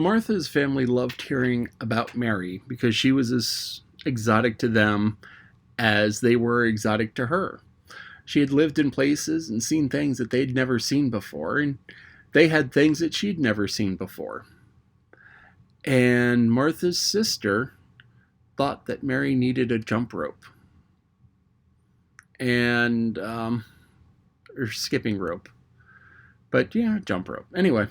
Martha's family loved hearing about Mary because she was as exotic to them as they were exotic to her. She had lived in places and seen things that they'd never seen before, and they had things that she'd never seen before. And Martha's sister thought that Mary needed a jump rope and or skipping rope, but yeah, jump rope. Anyway,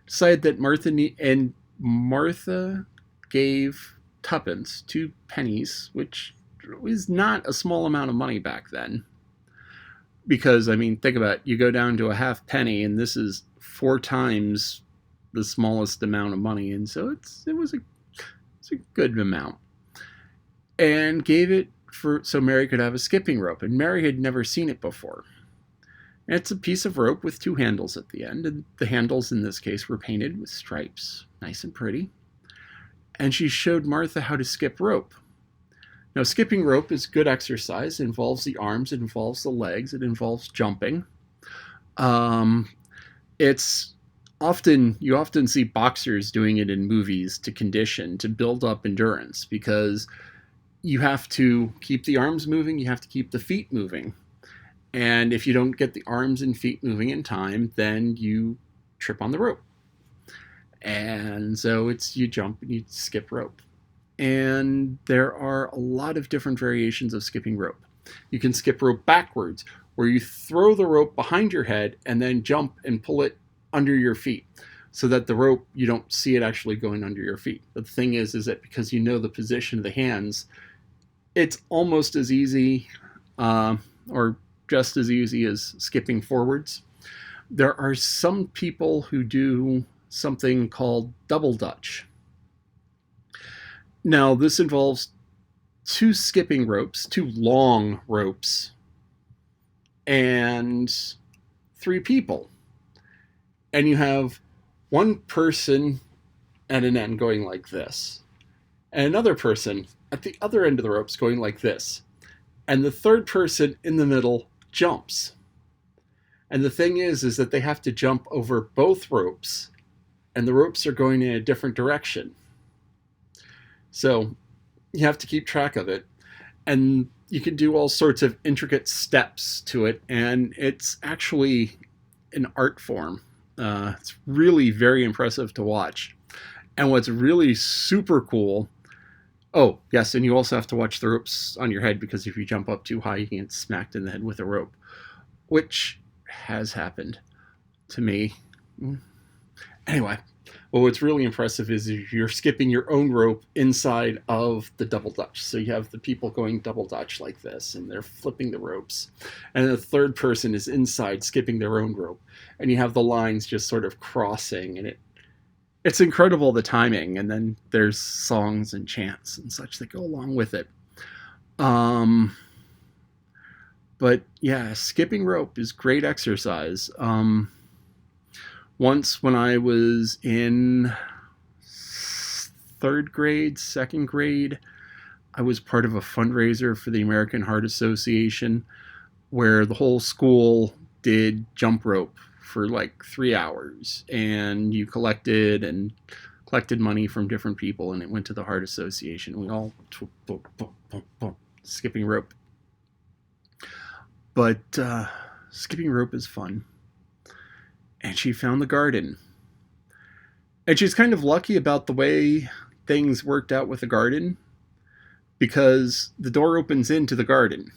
decided that Martha gave tuppence, 2 pennies, which was not a small amount of money back then. Because I mean, think about it, you go down to a half penny, and this is 4 times the smallest amount of money, and so it's a good amount. And gave it for so Mary could have a skipping rope, and Mary had never seen it before. And it's a piece of rope with 2 handles at the end, and the handles in this case were painted with stripes, nice and pretty. And she showed Martha how to skip rope. Now, skipping rope is good exercise. It involves the arms, it involves the legs, it involves jumping. It's you often see boxers doing it in movies to condition, to build up endurance, because you have to keep the arms moving, you have to keep the feet moving. And if you don't get the arms and feet moving in time, then you trip on the rope. And so it's you jump and you skip rope. And there are a lot of different variations of skipping rope. You can skip rope backwards, where you throw the rope behind your head and then jump and pull it under your feet, so that the rope, you don't see it actually going under your feet. But the thing is that because you know the position of the hands, it's almost as easy, or just as easy as skipping forwards. There are some people who do something called double dutch. Now, this involves 2 skipping ropes, 2 long ropes, and 3 people. And you have one person at an end going like this, and another person at the other end of the ropes going like this, and the third person in the middle jumps. And the thing is that they have to jump over both ropes, and the ropes are going in a different direction. So you have to keep track of it, and you can do all sorts of intricate steps to it, and it's actually an art form. It's really very impressive to watch. And what's really super cool, oh yes, and you also have to watch the ropes on your head, because if you jump up too high, you can get smacked in the head with a rope, which has happened to me. Anyway, well, what's really impressive is you're skipping your own rope inside of the double dutch. So you have the people going double dutch like this, and they're flipping the ropes. And the third person is inside skipping their own rope. And you have the lines just sort of crossing, and it's incredible, the timing. And then there's songs and chants and such that go along with it. But yeah, skipping rope is great exercise. Once when I was in 3rd grade, 2nd grade, I was part of a fundraiser for the American Heart Association, where the whole school did jump rope for like 3 hours, and you collected money from different people, and it went to the Heart Association. We all skipping rope. But skipping rope is fun. And she found the garden. And she's kind of lucky about the way things worked out with the garden, because the door opens into the garden.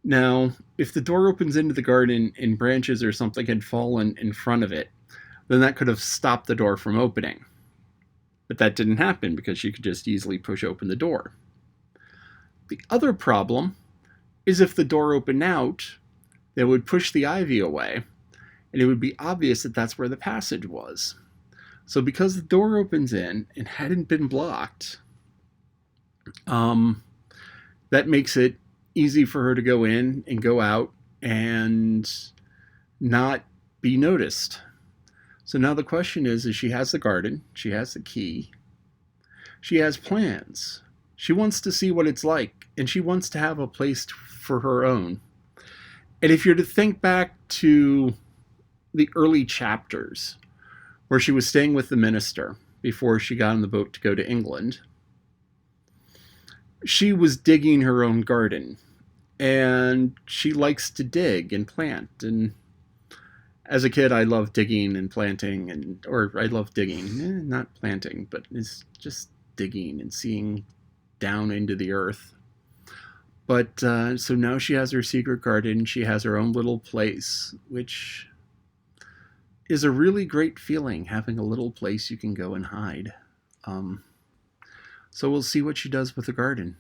Now, if the door opens into the garden and branches or something had fallen in front of it, then that could have stopped the door from opening. But that didn't happen, because she could just easily push open the door. The other problem is if the door opened out, they would push the ivy away, and it would be obvious that that's where the passage was. So because the door opens in and hadn't been blocked, that makes it easy for her to go in and go out and not be noticed. So now the question is she has the garden, she has the key, she has plans. She wants to see what it's like, and she wants to have a place for her own. And if you're to think back to the early chapters, where she was staying with the minister before she got on the boat to go to England. She was digging her own garden, and she likes to dig and plant. And as a kid, I loved digging and planting, or I love digging, not planting, but it's just digging and seeing down into the earth. But so now she has her secret garden. She has her own little place, which is a really great feeling, having a little place you can go and hide. So we'll see what she does with the garden.